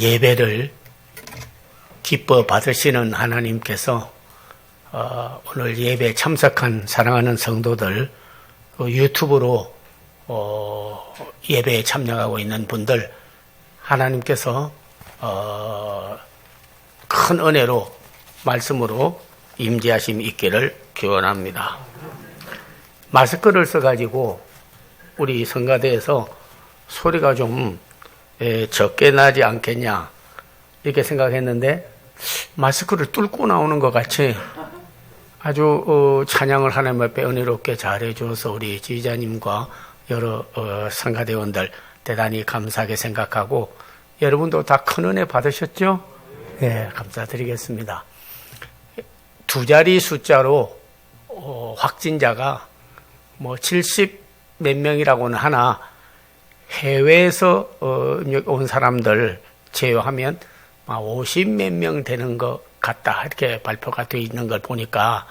예배를 기뻐 받으시는 하나님께서 오늘 예배에 참석한 사랑하는 성도들, 유튜브로 예배에 참여하고 있는 분들, 하나님께서 큰 은혜로 말씀으로 임재하심이 있기를 기원합니다. 마스크를 써가지고 우리 성가대에서 소리가 좀 적게 나지 않겠냐 이렇게 생각했는데, 마스크를 뚫고 나오는 것 같이 아주 찬양을 하나님 앞에 은혜롭게 잘해 주어서 우리 지휘자님과 여러 성가대원들 대단히 감사하게 생각하고, 여러분도 다 큰 은혜 받으셨죠? 네, 감사드리겠습니다. 두 자리 숫자로 확진자가 70 몇 명이라고는 하나, 해외에서 온 사람들 제외하면 50 몇 명 되는 것 같다, 이렇게 발표가 되어 있는 걸 보니까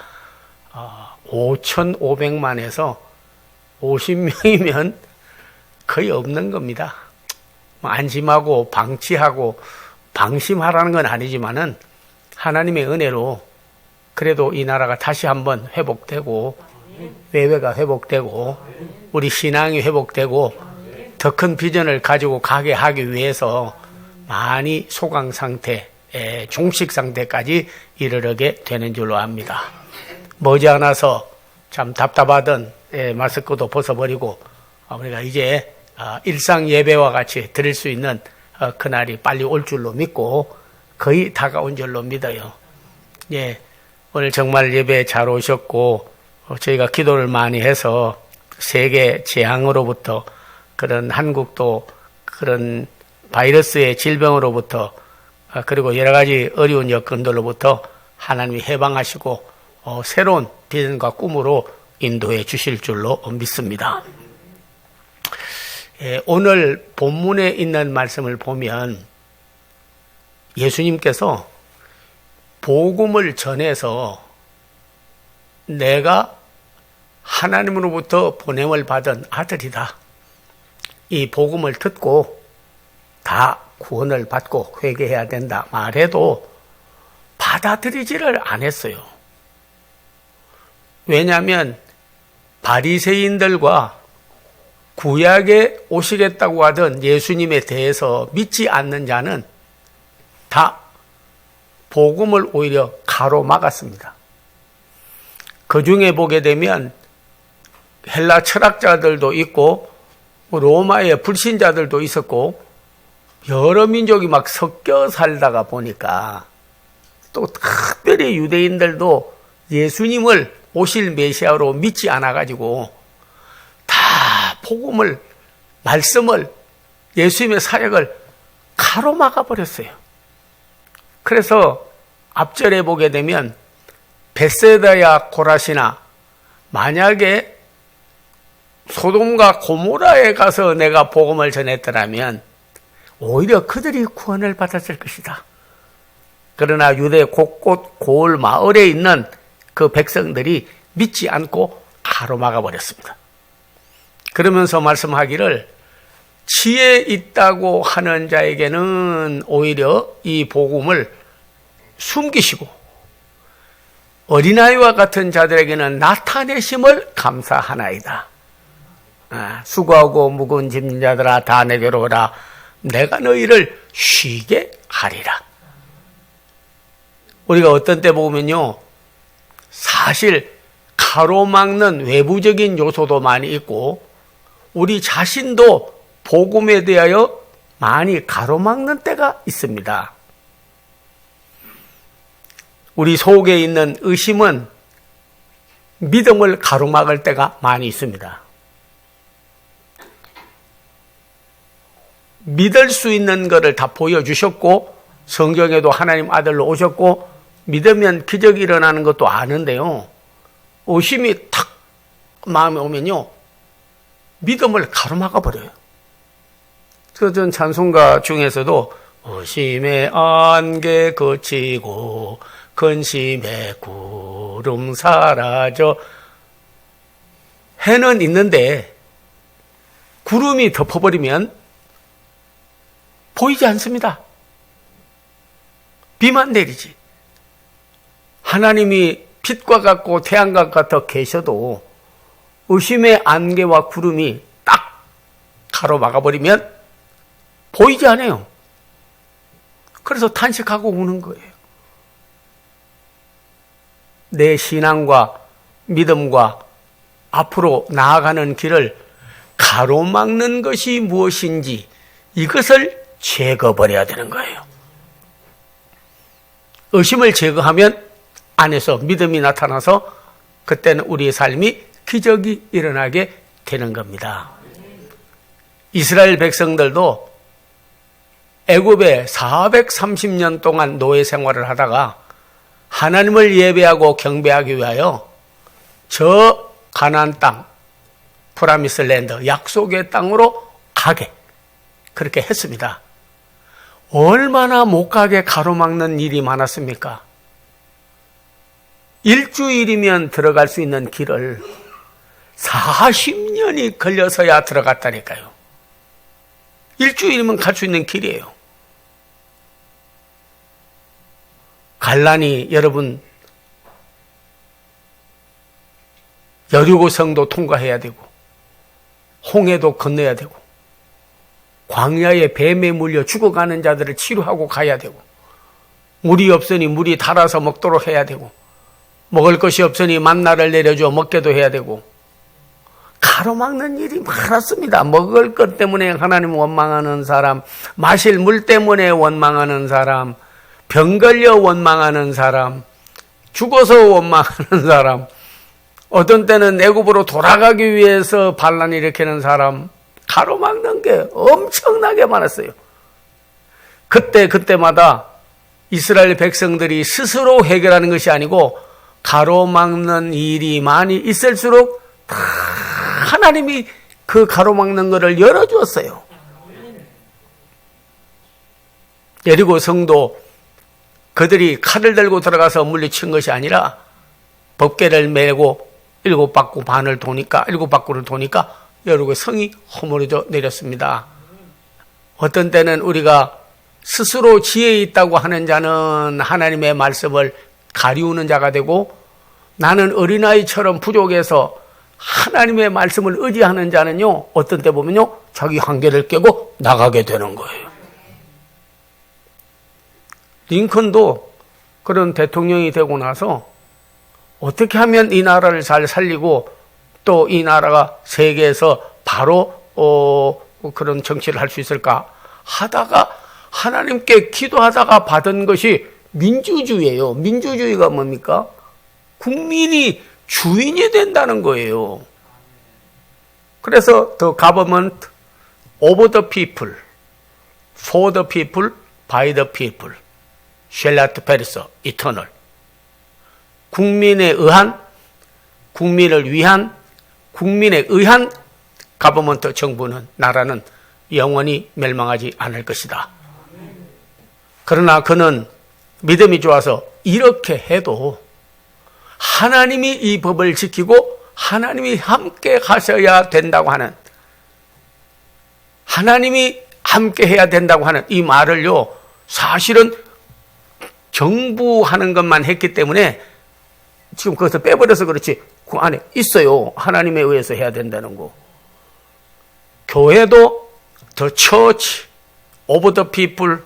5,500만에서 50명이면 거의 없는 겁니다. 안심하고 방치하고 방심하라는 건 아니지만은 하나님의 은혜로 그래도 이 나라가 다시 한번 회복되고, 외회가 회복되고, 우리 신앙이 회복되고, 더 큰 비전을 가지고 가게 하기 위해서 많이 소강 상태, 종식 상태까지 이르게 되는 줄로 압니다. 머지않아서 참 답답하던 마스크도 벗어버리고 우리가 이제 일상 예배와 같이 드릴 수 있는 그날이 빨리 올 줄로 믿고 거의 다가온 줄로 믿어요. 예, 오늘 정말 예배 잘 오셨고, 저희가 기도를 많이 해서 세계 재앙으로부터, 그런 한국도 그런 바이러스의 질병으로부터, 그리고 여러 가지 어려운 여건들로부터 하나님이 해방하시고 새로운 비전과 꿈으로 인도해 주실 줄로 믿습니다. 오늘 본문에 있는 말씀을 보면 예수님께서 복음을 전해서 내가 하나님으로부터 보냄을 받은 아들이다, 이 복음을 듣고 다 구원을 받고 회개해야 된다 말해도 받아들이지를 않았어요. 왜냐하면 바리새인들과 구약에 오시겠다고 하던 예수님에 대해서 믿지 않는 자는 다 복음을 오히려 가로막았습니다. 그 중에 보게 되면 헬라 철학자들도 있고 로마의 불신자들도 있었고, 여러 민족이 막 섞여 살다가 보니까 또 특별히 유대인들도 예수님을 오실 메시아로 믿지 않아가지고 다 복음을, 말씀을, 예수님의 사역을 가로막아 버렸어요. 그래서 앞절에 보게 되면 벳세다야 고라시나, 만약에 소돔과 고모라에 가서 내가 복음을 전했더라면 오히려 그들이 구원을 받았을 것이다. 그러나 유대 곳곳 고을 마을에 있는 그 백성들이 믿지 않고 가로막아 버렸습니다. 그러면서 말씀하기를, 지혜 있다고 하는 자에게는 오히려 이 복음을 숨기시고 어린아이와 같은 자들에게는 나타내심을 감사하나이다. 수고하고 무거운 짐진 자들아 다 내게로 오라, 내가 너희를 쉬게 하리라. 우리가 어떤 때 보면요, 사실 가로막는 외부적인 요소도 많이 있고 우리 자신도 복음에 대하여 많이 가로막는 때가 있습니다. 우리 속에 있는 의심은 믿음을 가로막을 때가 많이 있습니다. 믿을 수 있는 것을 다 보여주셨고, 성경에도 하나님 아들로 오셨고, 믿으면 기적이 일어나는 것도 아는데요, 의심이 탁 마음에 오면요, 믿음을 가로막아 버려요. 그전 찬송가 중에서도 의심의 안개 그치고 근심의 구름 사라져, 해는 있는데 구름이 덮어버리면 보이지 않습니다. 비만 내리지. 하나님이 빛과 같고 태양과 같아 계셔도 의심의 안개와 구름이 딱 가로막아버리면 보이지 않아요. 그래서 탄식하고 우는 거예요. 내 신앙과 믿음과 앞으로 나아가는 길을 가로막는 것이 무엇인지 이것을 제거버려야 되는 거예요. 의심을 제거하면 안에서 믿음이 나타나서 그때는 우리의 삶이 기적이 일어나게 되는 겁니다. 이스라엘 백성들도 애굽에 430년 동안 노예 생활을 하다가 하나님을 예배하고 경배하기 위하여 저 가나안 땅, 프라미스 랜드, 약속의 땅으로 가게 그렇게 했습니다. 얼마나 못 가게 가로막는 일이 많았습니까? 일주일이면 들어갈 수 있는 길을 40년이 걸려서야 들어갔다니까요. 일주일이면 갈 수 있는 길이에요. 갈란이 여러분 여리고성도 통과해야 되고 홍해도 건너야 되고 광야에 뱀에 물려 죽어가는 자들을 치료하고 가야 되고 물이 없으니 물이 달아서 먹도록 해야 되고 먹을 것이 없으니 만나를 내려줘 먹게도 해야 되고 가로막는 일이 많았습니다. 먹을 것 때문에 하나님 원망하는 사람, 마실 물 때문에 원망하는 사람, 병 걸려 원망하는 사람, 죽어서 원망하는 사람, 어떤 때는 애굽으로 돌아가기 위해서 반란 일으키는 사람, 가로막는 게 엄청나게 많았어요. 그때마다 이스라엘 백성들이 스스로 해결하는 것이 아니고 가로막는 일이 많이 있을수록 다 하나님이 그 가로막는 것을 열어주었어요. 예리고 성도 그들이 칼을 들고 들어가서 물리친 것이 아니라 법궤를 메고 7바퀴 반을 도니까 7바퀴를 도니까 여러분 성이 허물어져 내렸습니다. 어떤 때는 우리가 스스로 지혜 있다고 하는 자는 하나님의 말씀을 가리우는 자가 되고 나는 어린아이처럼 부족해서 하나님의 말씀을 의지하는 자는요 어떤 때 보면요 자기 한계를 깨고 나가게 되는 거예요. 링컨도 그런 대통령이 되고 나서 어떻게 하면 이 나라를 잘 살리고 또 이 나라가 세계에서 바로 그런 정치를 할 수 있을까 하다가 하나님께 기도하다가 받은 것이 민주주의예요. 민주주의가 뭡니까? 국민이 주인이 된다는 거예요. 그래서 the government of the people, for the people, by the people, shall not perish, eternal. 국민에 의한, 국민을 위한, 국민에 의한 가버먼트 정부는 나라는 영원히 멸망하지 않을 것이다. 그러나 그는 믿음이 좋아서 이렇게 해도 하나님이 이 법을 지키고 하나님이 함께 하셔야 된다고 하는 하나님이 함께 해야 된다고 하는 이 말을요 사실은 정부하는 것만 했기 때문에 지금 거기서 빼버려서 그렇지 그 안에 있어요. 하나님에 의해서 해야 된다는 거. 교회도 the church of the people,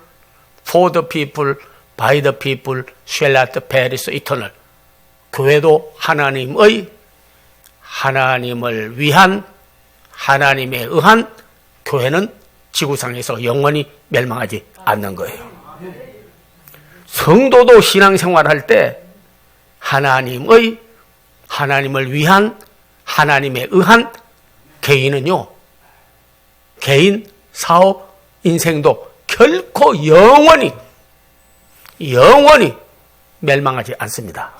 for the people, by the people, shall not perish eternal. 교회도 하나님의, 하나님을 위한, 하나님에 의한 교회는 지구상에서 영원히 멸망하지 않는 거예요. 성도도 신앙생활할 때 하나님의, 하나님을 위한, 하나님에 의한 개인은요, 개인, 사업, 인생도 결코 영원히 멸망하지 않습니다.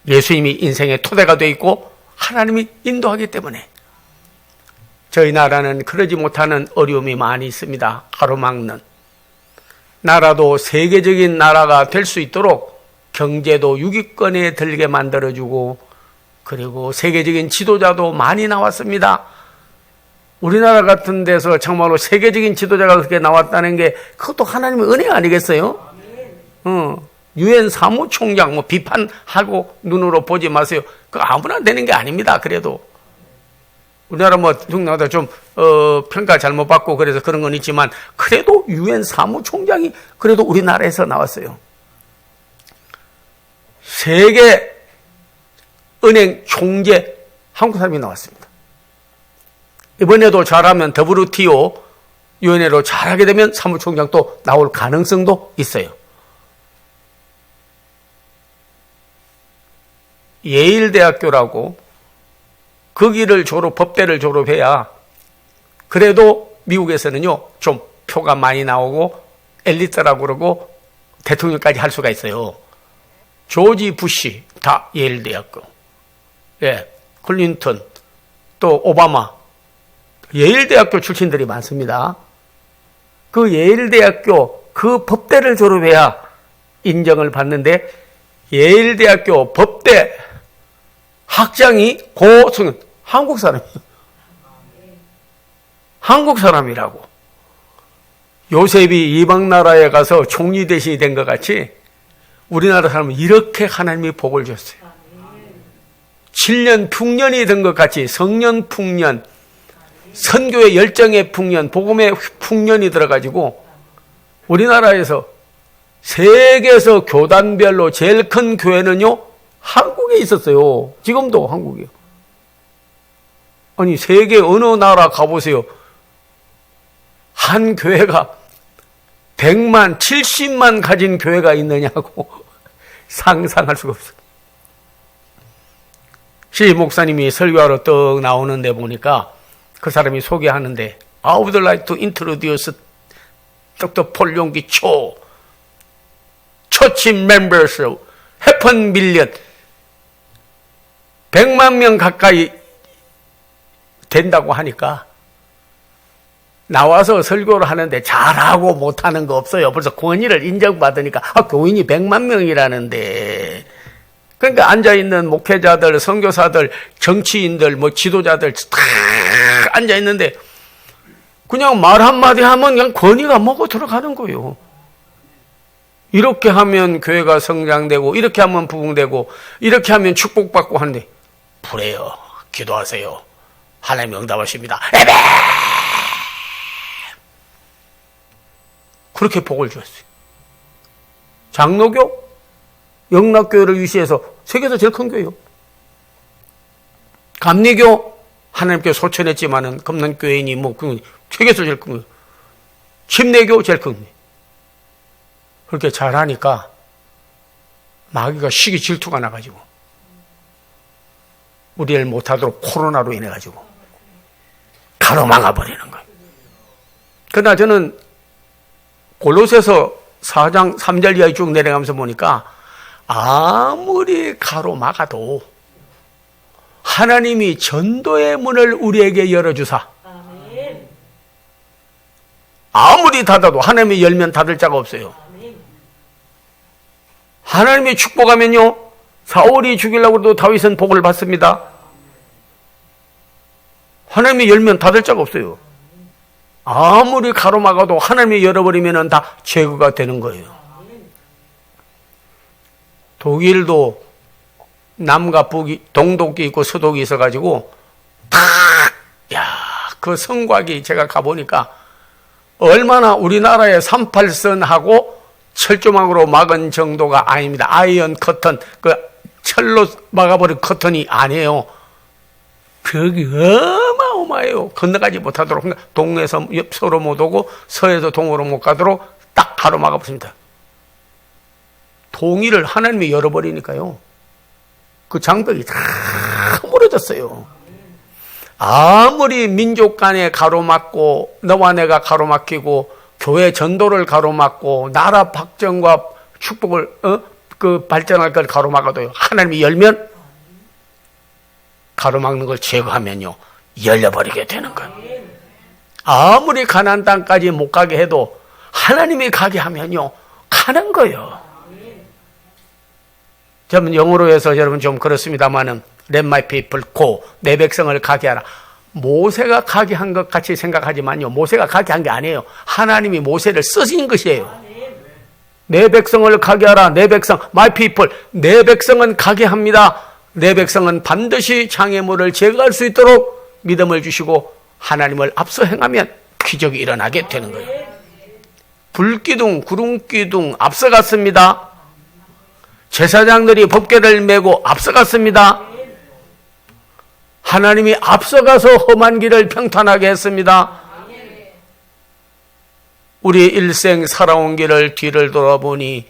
예수님이 인생의 토대가 되어 있고 하나님이 인도하기 때문에 저희 나라는 그러지 못하는 어려움이 많이 있습니다. 가로막는. 나라도 세계적인 나라가 될 수 있도록 경제도 6위권에 들게 만들어주고 그리고 세계적인 지도자도 많이 나왔습니다. 우리나라 같은 데서 정말로 세계적인 지도자가 그렇게 나왔다는 게 그것도 하나님의 은혜 아니겠어요? 유엔 사무총장 뭐 비판하고 눈으로 보지 마세요. 그 아무나 되는 게 아닙니다. 그래도 우리나라 뭐 중나라도 좀 평가 잘못 받고 그래서 그런 건 있지만 그래도 유엔 사무총장이 그래도 우리나라에서 나왔어요. 세계 은행 총재 한국 사람이 나왔습니다. 이번에도 잘하면 WTO 유엔으로 잘하게 되면 사무총장 또 나올 가능성도 있어요. 예일대학교라고 거기를 법대를 졸업해야 그래도 미국에서는요 좀 표가 많이 나오고 엘리트라고 그러고 대통령까지 할 수가 있어요. 조지 부시 다 예일대학교, 클린턴 또 오바마 예일대학교 출신들이 많습니다. 그 예일대학교 그 법대를 졸업해야 인정을 받는데 예일대학교 법대 학장이 고승 한국 사람이에요. 한국 사람이라고. 요셉이 이방 나라에 가서 총리 대신이 된 것 같이 우리나라 사람은 이렇게 하나님이 복을 줬어요. 7년 풍년이 된 것 같이 성년 풍년, 선교의 열정의 풍년, 복음의 풍년이 들어가지고 우리나라에서 세계에서 교단별로 제일 큰 교회는요 한국에 있었어요. 지금도 한국이요. 아니 세계 어느 나라 가보세요. 한 교회가 100만, 70만 가진 교회가 있느냐고 상상할 수가 없어요. 시 목사님이 설교하러 떡 나오는데 보니까 그 사람이 소개하는데 I would like to introduce Dr. 폴용기 초 Church members 해픈 밀리언 100만 명 가까이 된다고 하니까 나와서 설교를 하는데 잘하고 못하는 거 없어요. 벌써 권위를 인정받으니까 교인이 100만 명이라는데 그러니까 앉아있는 목회자들, 선교사들, 정치인들, 뭐 지도자들 다 앉아있는데 그냥 말 한마디 하면 그냥 권위가 먹어 들어가는 거예요. 이렇게 하면 교회가 성장되고 이렇게 하면 부흥되고 이렇게 하면 축복받고 하는데 불해요. 기도하세요. 하나님 응답하십니다. 에베! 그렇게 복을 주었어요. 장로교, 영락교회를 위시해서 세계에서 제일 큰 교회요. 감리교, 하나님께 소천했지만은 금난교회니 뭐 세계에서 제일 큰 거예요. 침례교 제일 큰 거예요. 그렇게 잘하니까 마귀가 시기 질투가 나가지고 우리 일 못하도록 코로나로 인해가지고 가로막아버리는 거예요. 그러나 저는 골로새서 4장 3절 이하에 쭉 내려가면서 보니까 아무리 가로막아도 하나님이 전도의 문을 우리에게 열어주사 아무리 닫아도 하나님이 열면 닫을 자가 없어요. 하나님이 축복하면요 사울이 죽이려고 해도 다윗은 복을 받습니다. 하나님이 열면 닫을 자가 없어요. 아무리 가로막아도 하나님이 열어버리면 다 제거가 되는 거예요. 독일도 남과 북이 동독이 있고 서독이 있어가지고 그 성곽이 제가 가보니까 얼마나 우리나라의 38선하고 철조망으로 막은 정도가 아닙니다. 아이언 커튼, 그 철로 막아버린 커튼이 아니에요. 벽이 어마어마해요. 건너가지 못하도록. 동에서 서로 못 오고 서에서 동으로 못 가도록 딱 가로막아버립니다. 동의를 하나님이 열어버리니까요. 그 장벽이 다 무너졌어요. 아무리 민족 간에 가로막고 너와 내가 가로막히고 교회 전도를 가로막고 나라 박정과 축복을 발전할 걸 가로막아도요. 하나님이 열면 가로막는 걸 제거하면요. 열려버리게 되는 거예요. 아무리 가나안 땅까지 못 가게 해도 하나님이 가게 하면요. 가는 거예요. 저는 영어로 해서 여러분 좀 그렇습니다만은 Let my people go. 내 백성을 가게 하라. 모세가 가게 한 것 같이 생각하지만요, 모세가 가게 한 게 아니에요. 하나님이 모세를 쓰신 것이에요. 내 백성을 가게 하라. 내 백성, my people. 내 백성은 가게 합니다. 내 백성은 반드시 장애물을 제거할 수 있도록 믿음을 주시고 하나님을 앞서 행하면 기적이 일어나게 되는 거예요. 불기둥, 구름기둥 앞서갔습니다. 제사장들이 법궤를 메고 앞서갔습니다. 하나님이 앞서가서 험한 길을 평탄하게 했습니다. 우리 일생 살아온 길을 뒤를 돌아보니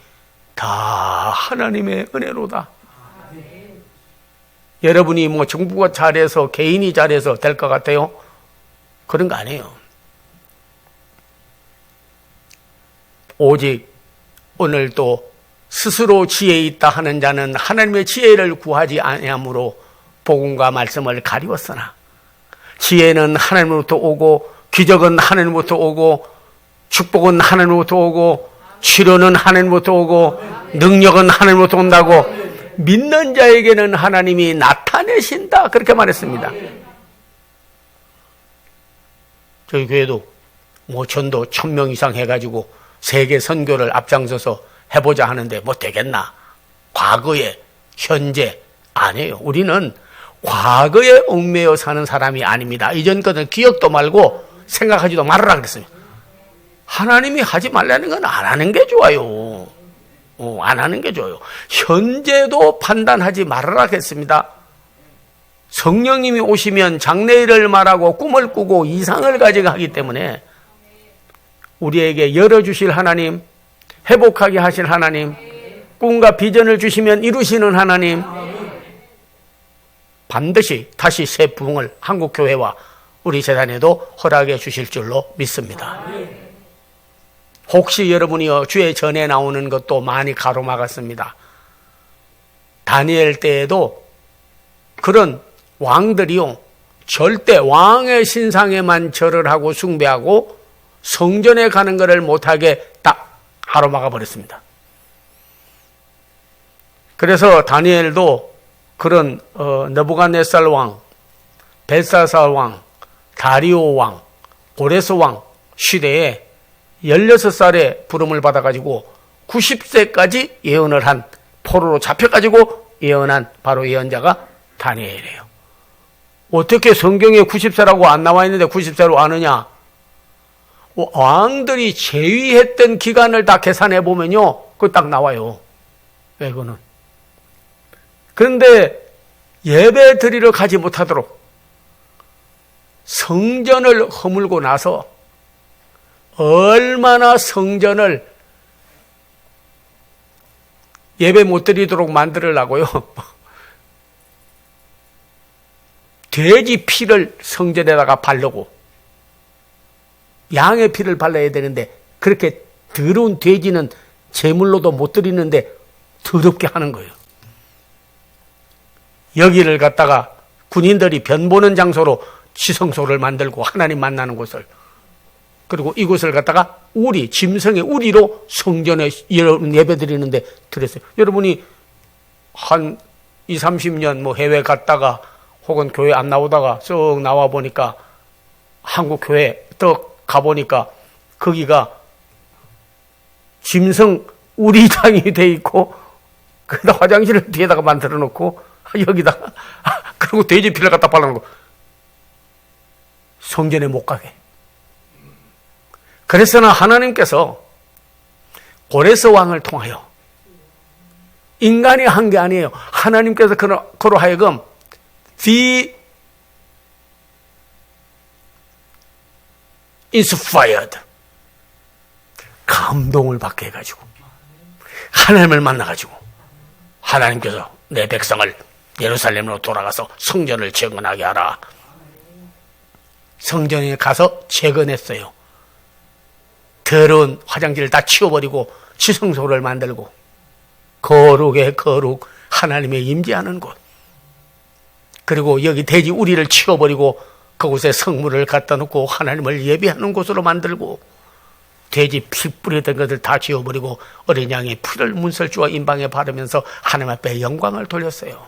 다 하나님의 은혜로다. 여러분이 뭐 정부가 잘해서 개인이 잘해서 될 것 같아요? 그런 거 아니에요. 오직 오늘도 스스로 지혜 있다 하는 자는 하나님의 지혜를 구하지 아니하므로 복음과 말씀을 가리웠으나 지혜는 하나님으로부터 오고 기적은 하나님으로부터 오고 축복은 하나님으로부터 오고 치료는 하나님으로부터 오고 능력은 하나님으로부터 온다고 믿는 자에게는 하나님이 나타내신다 그렇게 말했습니다. 저희 교회도 뭐 전도 1000명 이상 해가지고 세계 선교를 앞장서서 해보자 하는데 뭐 되겠나? 과거에 현재 아니에요. 우리는 과거에 얽매여 사는 사람이 아닙니다. 이전 것은 기억도 말고 생각하지도 말아라 그랬습니다. 하나님이 하지 말라는 건 안 하는 게 좋아요. 안 하는 게 좋아요. 현재도 판단하지 말아라 했습니다. 성령님이 오시면 장래일을 말하고 꿈을 꾸고 이상을 가져가기 때문에 우리에게 열어주실 하나님, 회복하게 하실 하나님, 꿈과 비전을 주시면 이루시는 하나님, 반드시 다시 새 부흥을 한국교회와 우리 재단에도 허락해 주실 줄로 믿습니다. 혹시 여러분이 주의 전에 나오는 것도 많이 가로막았습니다. 다니엘 때에도 그런 왕들이요, 절대 왕의 신상에만 절을 하고 숭배하고 성전에 가는 것을 못하게 딱 가로막아 버렸습니다. 그래서 다니엘도 그런 느부갓네살 왕, 벨사살 왕, 다리오 왕, 고레스 왕 시대에 16살에 부름을 받아가지고 90세까지 예언을 한, 포로로 잡혀가지고 예언한 바로 예언자가 다니엘이에요. 어떻게 성경에 90세라고 안 나와 있는데 90세로 아느냐? 왕들이 재위했던 기간을 다 계산해 보면요, 그거 딱 나와요. 왜 그거는? 그런데 예배 드리러 가지 못하도록 성전을 허물고 나서 얼마나 성전을 예배 못 드리도록 만들으려고요. 돼지 피를 성전에다가 바르고 양의 피를 발라야 되는데 그렇게 더러운 돼지는 제물로도 못 드리는데 더럽게 하는 거예요. 여기를 갖다가 군인들이 변보는 장소로 지성소를 만들고 하나님 만나는 곳을, 그리고 이곳을 갖다가 우리, 짐승의 우리로 성전에 예배 드리는데 드렸어요. 여러분이 한 20, 30년 뭐 해외 갔다가 혹은 교회 안 나오다가 쓱 나와 보니까 한국 교회 또 가보니까 거기가 짐승 우리당이 돼 있고 거기다 화장실을 뒤에다가 만들어 놓고 여기다가 그리고 돼지 피를 갖다 발라놓고 성전에 못 가게. 그래서나 하나님께서 고레스 왕을 통하여, 인간이 한 게 아니에요. 하나님께서 그로 하여금 the inspired, 감동을 받게 해가지고 하나님을 만나가지고 하나님께서 내 백성을 예루살렘으로 돌아가서 성전을 재건하게 하라. 성전에 가서 재건했어요. 더러운 화장지를 다 치워버리고 지성소를 만들고 거룩의 거룩, 하나님의 임재하는 곳, 그리고 여기 돼지 우리를 치워버리고 그곳에 성물을 갖다 놓고 하나님을 예배하는 곳으로 만들고 돼지 피 뿌렸던 것을 다 지워버리고 어린 양의 피를 문설주와 임방에 바르면서 하나님 앞에 영광을 돌렸어요.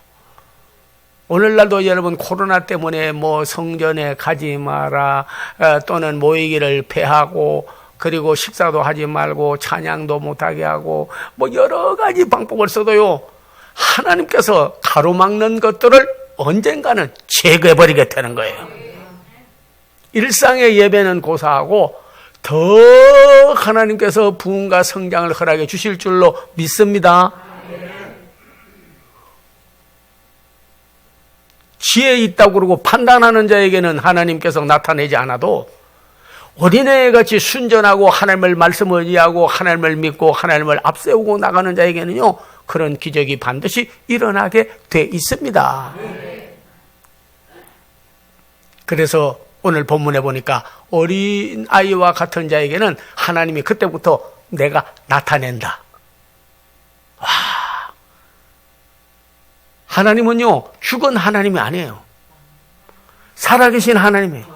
오늘날도 여러분 코로나 때문에 뭐 성전에 가지 마라, 또는 모이기를 패하고, 그리고 식사도 하지 말고 찬양도 못하게 하고 뭐 여러 가지 방법을 써도요, 하나님께서 가로막는 것들을 언젠가는 제거해버리게 되는 거예요. 일상의 예배는 고사하고 더 하나님께서 부흥과 성장을 허락해 주실 줄로 믿습니다. 지혜 있다고 그러고 판단하는 자에게는 하나님께서 나타내지 않아도 어린애같이 순전하고 하나님의 말씀을 의지하고 하나님을 믿고 하나님을 앞세우고 나가는 자에게는요, 그런 기적이 반드시 일어나게 돼 있습니다. 그래서 오늘 본문에 보니까 어린 아이와 같은 자에게는 하나님이 그때부터 내가 나타낸다. 와, 하나님은요, 죽은 하나님이 아니에요. 살아계신 하나님이에요.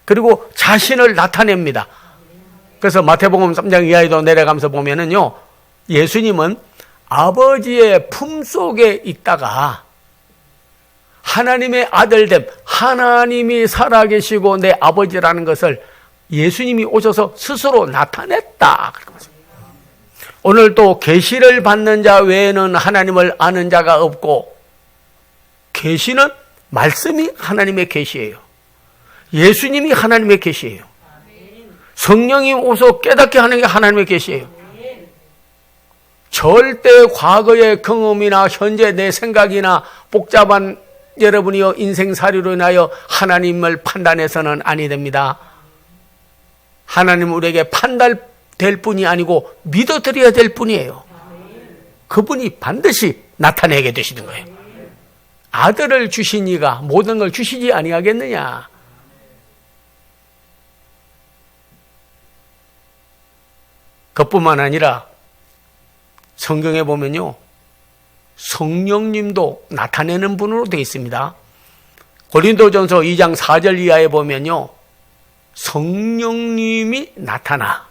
그리고 자신을 나타냅니다. 그래서 마태복음 3장 이하에도 내려가면서 보면은요, 예수님은 아버지의 품속에 있다가 하나님의 아들됨, 하나님이 살아계시고 내 아버지라는 것을 예수님이 오셔서 스스로 나타냈다. 오늘 또 계시를 받는 자 외에는 하나님을 아는 자가 없고, 계시는 말씀이 하나님의 계시예요. 예수님이 하나님의 계시예요. 성령이 오서 깨닫게 하는 게 하나님의 계시예요. 절대 과거의 경험이나 현재 내 생각이나 복잡한 여러분이요 인생살이로 인하여 하나님을 판단해서는 아니 됩니다. 하나님은 우리에게 판단될 뿐이 아니고 믿어드려야 될 뿐이에요. 그분이 반드시 나타내게 되시는 거예요. 아들을 주신 이가 모든 걸 주시지 아니하겠느냐. 그뿐만 아니라 성경에 보면요, 성령님도 나타내는 분으로 되어 있습니다. 고린도전서 2장 4절 이하에 보면요, 성령님이 나타나.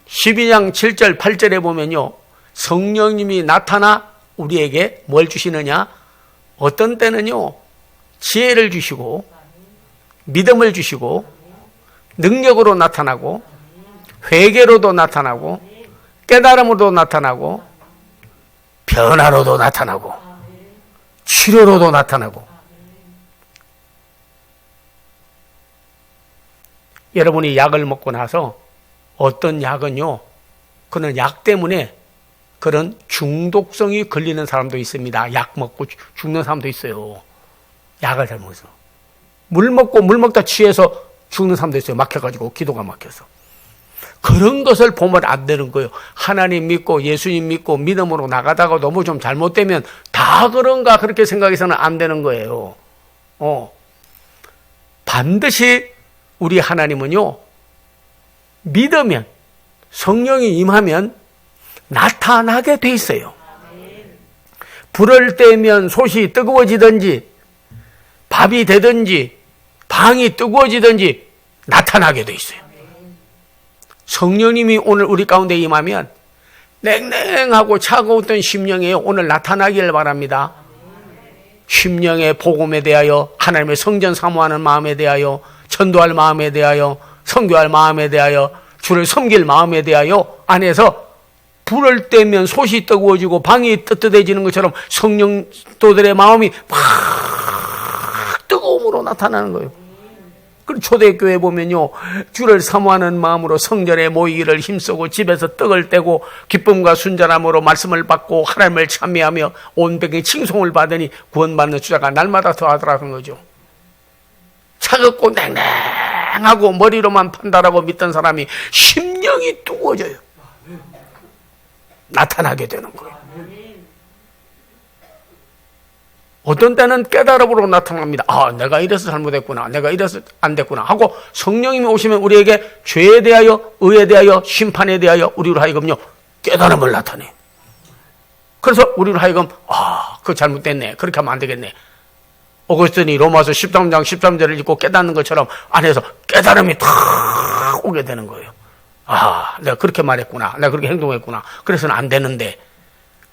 12장 7절 8절에 보면요, 성령님이 나타나 우리에게 뭘 주시느냐? 어떤 때는요, 지혜를 주시고 믿음을 주시고 능력으로 나타나고 회개로도 나타나고 깨달음으로도 나타나고 변화로도 나타나고 치료로도 나타나고. 여러분이 약을 먹고 나서 어떤 약은요, 그는 약 때문에 그런 중독성이 걸리는 사람도 있습니다. 약 먹고 죽는 사람도 있어요. 약을 잘 먹어서. 물 먹다 취해서 죽는 사람도 있어요. 막혀가지고, 기도가 막혀서. 그런 것을 보면 안 되는 거예요. 하나님 믿고 예수님 믿고 믿음으로 나가다가 너무 좀 잘못되면 다 그런가 그렇게 생각해서는 안 되는 거예요. 반드시 우리 하나님은요, 믿으면, 성령이 임하면 나타나게 돼 있어요. 불을 떼면 솥이 뜨거워지든지 밥이 되든지 방이 뜨거워지든지 나타나게 돼 있어요. 성령님이 오늘 우리 가운데 임하면 냉랭하고 차가웠던 심령에 오늘 나타나길 바랍니다. 심령의 복음에 대하여, 하나님의 성전 사모하는 마음에 대하여, 전도할 마음에 대하여, 선교할 마음에 대하여, 주를 섬길 마음에 대하여 안에서 불을 떼면 솥이 뜨거워지고 방이 뜨뜻해지는 것처럼 성령도들의 마음이 막 뜨거움으로 나타나는 거예요. 그리고 초대교회 보면요, 주를 사모하는 마음으로 성전에 모이기를 힘쓰고 집에서 떡을 떼고 기쁨과 순전함으로 말씀을 받고 하나님을 찬미하며 온 백성이 칭송을 받으니 구원받는 주자가 날마다 더하더라는 거죠. 차갑고 냉랭하고 머리로만 판단하고 믿던 사람이 심령이 뜨거워져요. 나타나게 되는 거예요. 어떤 때는 깨달음으로 나타납니다. 아, 내가 이래서 잘못했구나, 내가 이래서 안 됐구나 하고 성령님이 오시면 우리에게 죄에 대하여, 의에 대하여, 심판에 대하여 우리로 하여금요 깨달음을 나타내요. 그래서 우리로 하여금 그거 잘못됐네, 그렇게 하면 안 되겠네. 어거스틴이 로마서 13장 13절을 읽고 깨닫는 것처럼 안에서 깨달음이 탁 오게 되는 거예요. 내가 그렇게 말했구나, 내가 그렇게 행동했구나, 그래서는 안 되는데.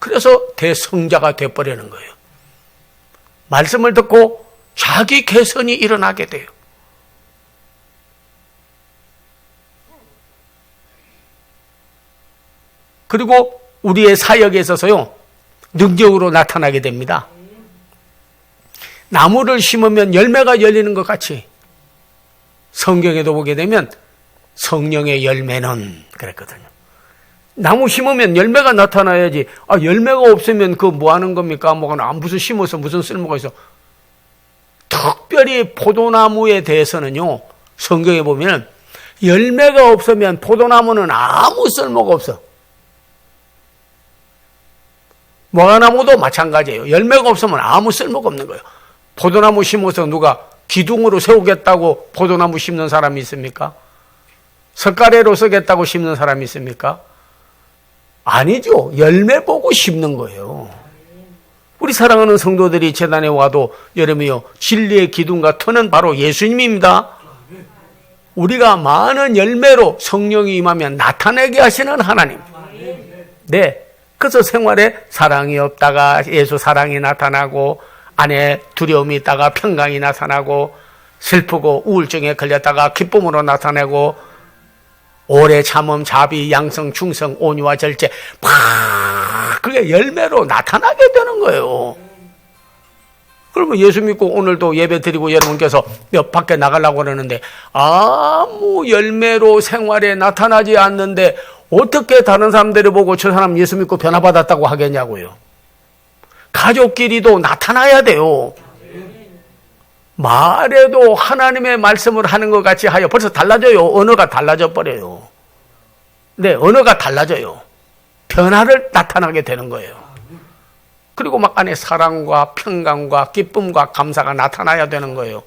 그래서 대성자가 돼버리는 거예요. 말씀을 듣고 자기 개선이 일어나게 돼요. 그리고 우리의 사역에 있어서요, 능력으로 나타나게 됩니다. 나무를 심으면 열매가 열리는 것 같이 성경에도 보게 되면 성령의 열매는 그랬거든요. 나무 심으면 열매가 나타나야지. 열매가 없으면 그거 뭐 하는 겁니까? 무슨 심어서 무슨 쓸모가 있어. 특별히 포도나무에 대해서는요, 성경에 보면 열매가 없으면 포도나무는 아무 쓸모가 없어. 무화과나무도 마찬가지예요. 열매가 없으면 아무 쓸모가 없는 거예요. 포도나무 심어서 누가 기둥으로 세우겠다고 포도나무 심는 사람이 있습니까? 석가래로 쓰겠다고 심는 사람이 있습니까? 아니죠. 열매 보고 심는 거예요. 우리 사랑하는 성도들이 재단에 와도 여러분이요, 진리의 기둥과 터는 바로 예수님입니다. 우리가 많은 열매로 성령이 임하면 나타내게 하시는 하나님. 네. 그래서 생활에 사랑이 없다가 예수 사랑이 나타나고, 안에 두려움이 있다가 평강이 나타나고, 슬프고 우울증에 걸렸다가 기쁨으로 나타내고, 오래 참음, 자비, 양성, 충성, 온유와 절제, 그게 열매로 나타나게 되는 거예요. 그러면 예수 믿고 오늘도 예배 드리고 여러분께서 밖에 나가려고 그러는데 아무 열매로 생활에 나타나지 않는데 어떻게 다른 사람들이 보고 저 사람 예수 믿고 변화받았다고 하겠냐고요. 가족끼리도 나타나야 돼요. 말에도 하나님의 말씀을 하는 것 같이 하여 벌써 달라져요. 언어가 달라져 버려요. 네, 언어가 달라져요. 변화를 나타나게 되는 거예요. 그리고 막 안에 사랑과 평강과 기쁨과 감사가 나타나야 되는 거예요.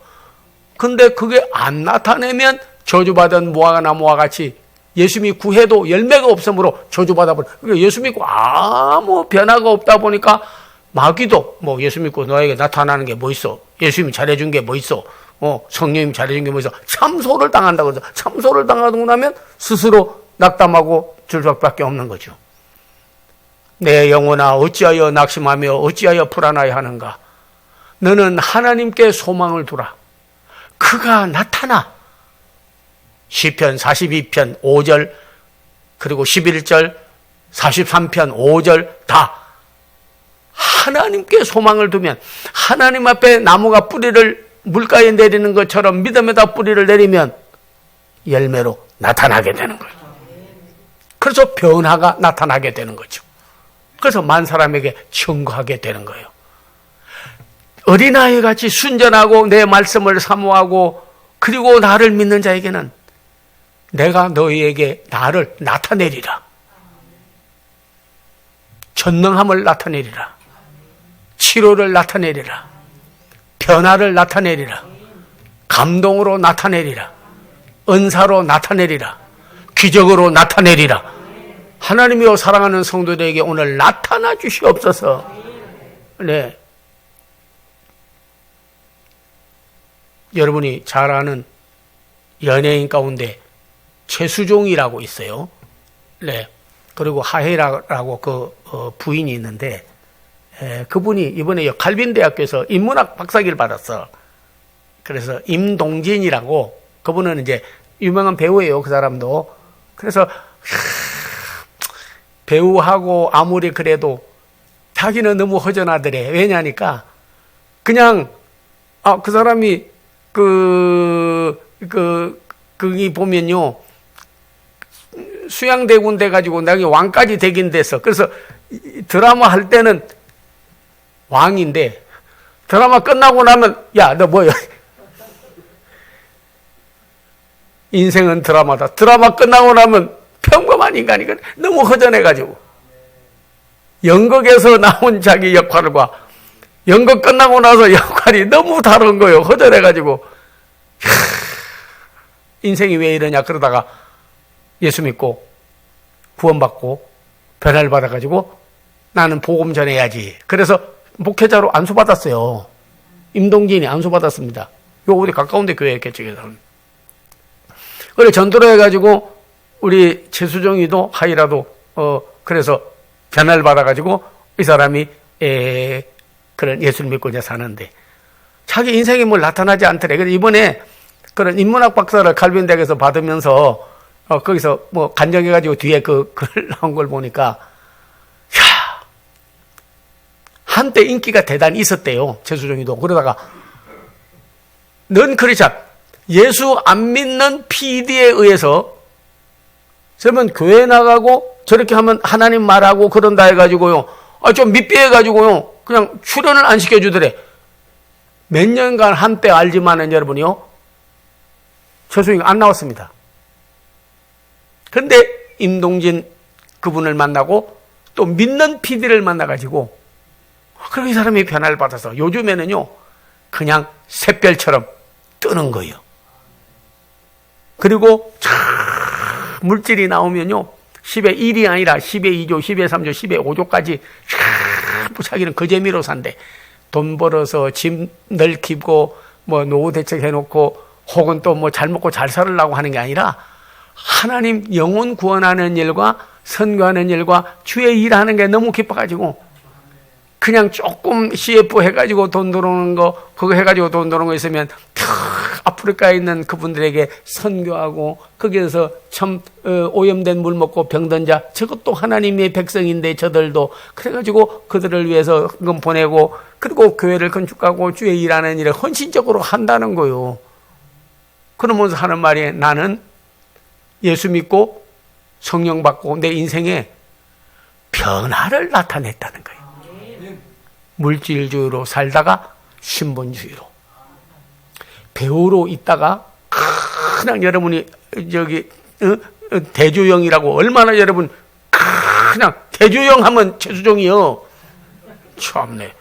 근데 그게 안 나타내면 저주받은 무화과나무와 같이 예수 믿고 구해도 열매가 없으므로 저주받아버려. 그러니까 예수 믿고 아무 변화가 없다 보니까 마귀도 예수 믿고 너에게 나타나는 게 뭐 있어? 예수님이 잘해준 게 뭐 있어? 성령님이 잘해준 게 뭐 있어? 참소를 당한다고 해서 참소를 당하고 나면 스스로 낙담하고 줄 수밖에 없는 거죠. 내 영혼아 어찌하여 낙심하며 어찌하여 불안하여 하는가? 너는 하나님께 소망을 두라. 그가 나타나. 시편 42편 5절 그리고 11절 43편 5절 다 하나님께 소망을 두면 하나님 앞에 나무가 뿌리를 물가에 내리는 것처럼 믿음에다 뿌리를 내리면 열매로 나타나게 되는 거예요. 그래서 변화가 나타나게 되는 거죠. 그래서 만 사람에게 증거하게 되는 거예요. 어린아이 같이 순전하고 내 말씀을 사모하고 그리고 나를 믿는 자에게는 내가 너희에게 나를 나타내리라. 전능함을 나타내리라. 치료를 나타내리라. 변화를 나타내리라. 감동으로 나타내리라. 은사로 나타내리라. 기적으로 나타내리라. 하나님이여 사랑하는 성도들에게 오늘 나타나 주시옵소서. 네. 여러분이 잘 아는 연예인 가운데 최수종이라고 있어요. 네. 그리고 하혜라고 부인이 있는데, 그분이 이번에 칼빈대학교에서 인문학 박사기를 받았어. 그래서 임동진이라고, 그분은 이제 유명한 배우예요, 그 사람도. 그래서, 배우하고 아무리 그래도 자기는 너무 허전하더래. 왜냐니까, 그냥, 그 사람이, 거기 보면요, 수양대군 돼가지고 나중에 왕까지 되긴 됐어. 그래서 드라마 할 때는 왕인데 드라마 끝나고 나면 야, 너 뭐야? 인생은 드라마다. 드라마 끝나고 나면 평범한 인간이거든. 너무 허전해가지고 연극에서 나온 자기 역할과 연극 끝나고 나서 역할이 너무 다른 거예요. 허전해가지고 인생이 왜 이러냐 그러다가 예수 믿고 구원받고 변화를 받아가지고 나는 복음 전해야지. 그래서 목회자로 안수받았어요. 임동진이 안수받았습니다. 요 우리 가까운데 교회 개척에서는. 그래 전도를 해가지고 우리 최수정이도 하이라도 그래서 변화를 받아가지고 이 사람이 그런 예수를 믿고 이제 사는데 자기 인생에 뭘 나타나지 않더래. 그래서 이번에 그런 인문학 박사를 칼빈 대학에서 받으면서 거기서 뭐 간정해가지고 뒤에 그 글 나온 걸 보니까 야, 한때 인기가 대단히 있었대요. 최수종이도. 그러다가 넌 크리스찬, 예수 안 믿는 PD에 의해서 그러면 교회 나가고 저렇게 하면 하나님 말하고 그런다 해가지고요. 좀 미비해가지고요. 그냥 출연을 안 시켜주더래. 몇 년간 한때 알지만은 여러분이요. 최수종이가 안 나왔습니다. 근데 임동진 그분을 만나고 또 믿는 PD를 만나가지고 그럼 이 사람이 변화를 받아서 요즘에는요. 그냥 샛별처럼 뜨는 거예요. 그리고 물질이 나오면요. 10의 1이 아니라 10의 2조, 10의 3조, 10의 5조까지 자기는 그 재미로 산대. 돈 벌어서 집 넓히고 뭐 노후 대책 해놓고 혹은 또 뭐 잘 먹고 잘 살으려고 하는 게 아니라 하나님 영혼 구원하는 일과 선교하는 일과 주의 일하는 게 너무 기뻐가지고 그냥 조금 CF 해가지고 돈 들어오는 거 그거 해가지고 돈 들어오는 거 있으면 아프리카에 있는 그분들에게 선교하고 거기에서 참 오염된 물 먹고 병든 자 저것도 하나님의 백성인데 저들도 그래가지고 그들을 위해서 금 보내고 그리고 교회를 건축하고 주의 일하는 일을 헌신적으로 한다는 거요. 그러면서 하는 말이 나는 예수 믿고 성령 받고 내 인생에 변화를 나타냈다는 거예요. 물질주의로 살다가 신분주의로. 배우로 있다가 그냥 여러분이 저기 대조영이라고 얼마나 여러분 그냥 대조영 하면 최수종이요. 참네.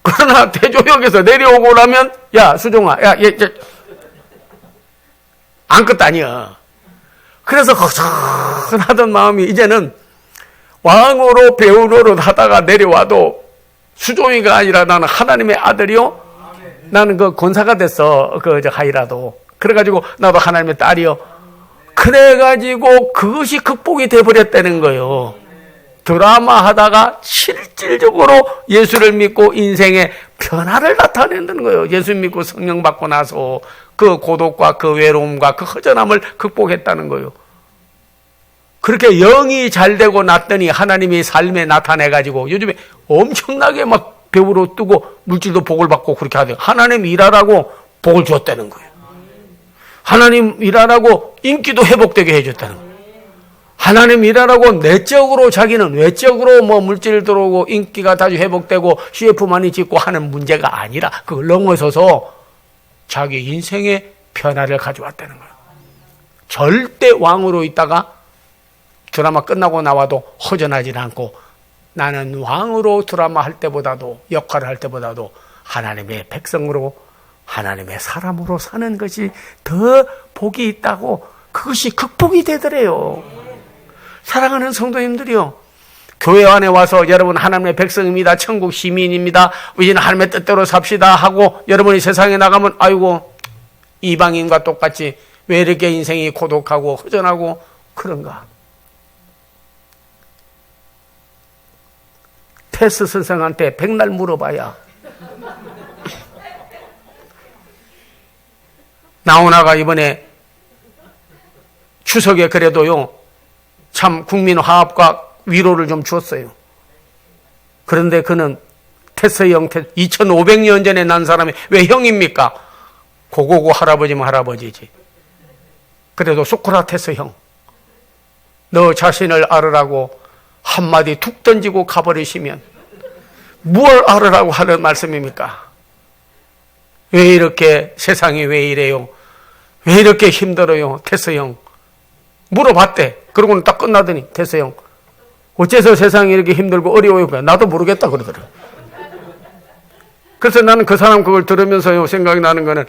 그러나 대조역에서 내려오고 나면 야 수종아 야얘 아무것도 아니야. 그래서 허전하던 마음이 이제는 왕으로 배우로로 하다가 내려와도 수종이가 아니라 나는 하나님의 아들이요. 나는 그 권사가 됐어. 하이라도. 그래가지고 나도 하나님의 딸이요. 그래가지고 그것이 극복이 돼버렸다는 거예요. 드라마 하다가 실질적으로 예수를 믿고 인생의 변화를 나타내는 거예요. 예수 믿고 성령 받고 나서 그 고독과 그 외로움과 그 허전함을 극복했다는 거예요. 그렇게 영이 잘 되고 났더니 하나님이 삶에 나타내가지고 요즘에 엄청나게 막 배우로 뜨고 물질도 복을 받고 그렇게 하대요. 하나님 일하라고 복을 줬다는 거예요. 하나님 일하라고 인기도 회복되게 해줬다는 거예요. 하나님 일하라고 내적으로 자기는 외적으로 뭐 물질 들어오고 인기가 다시 회복되고 CF 많이 짓고 하는 문제가 아니라 그걸 넘어서서 자기 인생의 변화를 가져왔다는 거예요. 절대 왕으로 있다가 드라마 끝나고 나와도 허전하지 않고 나는 왕으로 드라마 할 때보다도 역할을 할 때보다도 하나님의 백성으로 하나님의 사람으로 사는 것이 더 복이 있다고 그것이 극복이 되더래요. 사랑하는 성도님들이요. 교회 안에 와서 여러분 하나님의 백성입니다. 천국 시민입니다. 우리는 하나님의 뜻대로 삽시다 하고 여러분이 세상에 나가면 아이고 이방인과 똑같이 왜 이렇게 인생이 고독하고 허전하고 그런가. 테스 선생한테 백날 물어봐야 나오나가 이번에 추석에 그래도요 참 국민 화합과 위로를 좀 주었어요. 그런데 그는 테스 형 2500년 전에 난 사람이 왜 형입니까? 고고고 할아버지면 할아버지지. 그래도 소크라테스 형, 너 자신을 알으라고 한마디 툭 던지고 가버리시면 무엇을 알으라고 하는 말씀입니까? 왜 이렇게 세상이 왜 이래요? 왜 이렇게 힘들어요? 테스 형 물어봤대. 그러고는 딱 끝나더니 테스 형 어째서 세상이 이렇게 힘들고 어려워요? 나도 모르겠다 그러더라고요. 그래서 나는 그 사람 그걸 들으면서요 생각이 나는 거는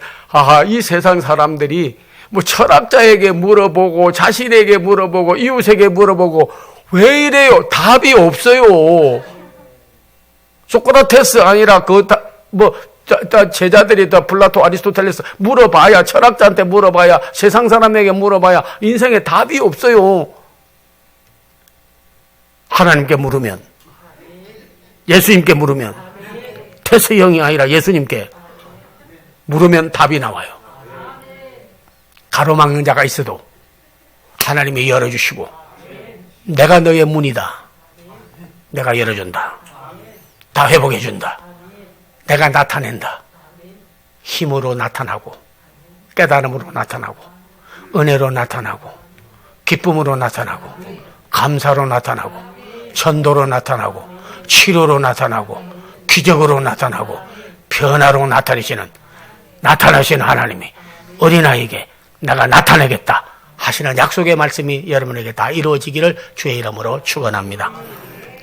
이 세상 사람들이 뭐 철학자에게 물어보고 자신에게 물어보고 이웃에게 물어보고 왜 이래요? 답이 없어요. 소크라테스 아니라 제자들이 다 플라토, 아리스토텔레스 물어봐야 철학자한테 물어봐야 세상 사람에게 물어봐야 인생에 답이 없어요. 하나님께 물으면, 예수님께 물으면, 태세형이 아니라 예수님께 물으면 답이 나와요. 가로막는 자가 있어도 하나님이 열어주시고, 내가 너의 문이다. 내가 열어준다. 다 회복해준다. 내가 나타낸다. 힘으로 나타나고, 깨달음으로 나타나고, 은혜로 나타나고, 기쁨으로 나타나고, 감사로 나타나고, 전도로 나타나고, 치료로 나타나고, 기적으로 나타나고, 변화로 나타나시는 하나님이 어린아이에게 내가 나타내겠다 하시는 약속의 말씀이 여러분에게 다 이루어지기를 주의 이름으로 축원합니다.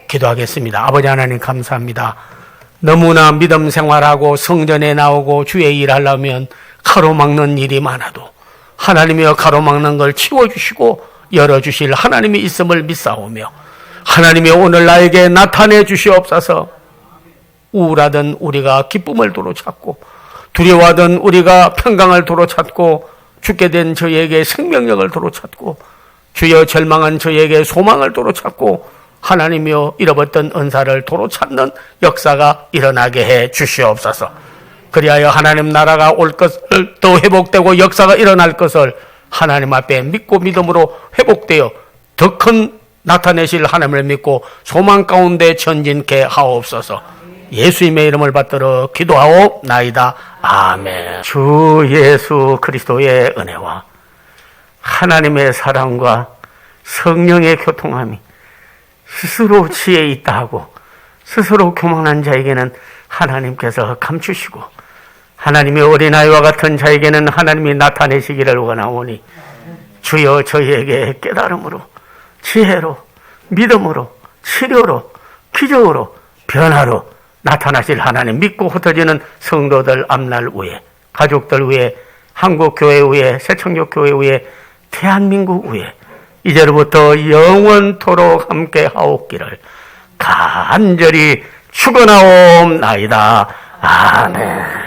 기도하겠습니다. 아버지 하나님 감사합니다. 너무나 믿음 생활하고 성전에 나오고 주의 일 하려면 가로막는 일이 많아도 하나님이여 가로막는 걸 치워주시고 열어주실 하나님이 있음을 믿사오며, 하나님이 오늘 나에게 나타내 주시옵소서. 우울하던 우리가 기쁨을 도로 찾고, 두려워하던 우리가 평강을 도로 찾고, 죽게 된 저에게 생명력을 도로 찾고, 주여 절망한 저에게 소망을 도로 찾고, 하나님이여 잃어버렸던 은사를 도로 찾는 역사가 일어나게 해 주시옵소서. 그리하여 하나님 나라가 올 것을 더 회복되고 역사가 일어날 것을 하나님 앞에 믿고 믿음으로 회복되어 더 큰 나타내실 하나님을 믿고 소망 가운데 전진케 하옵소서. 예수님의 이름을 받들어 기도하옵나이다. 아멘. 주 예수 그리스도의 은혜와 하나님의 사랑과 성령의 교통함이 스스로 지혜 있다 하고 스스로 교만한 자에게는 하나님께서 감추시고, 하나님의 어린아이와 같은 자에게는 하나님이 나타내시기를 원하오니, 주여 저희에게 깨달음으로, 지혜로, 믿음으로, 치료로, 기적으로, 변화로 나타나실 하나님 믿고 흩어지는 성도들 앞날 위에, 가족들 위에, 한국교회 위에, 새천교교회 위에, 대한민국 위에 이제로부터 영원토록 함께 하옵기를 간절히 축원하옵나이다. 아멘.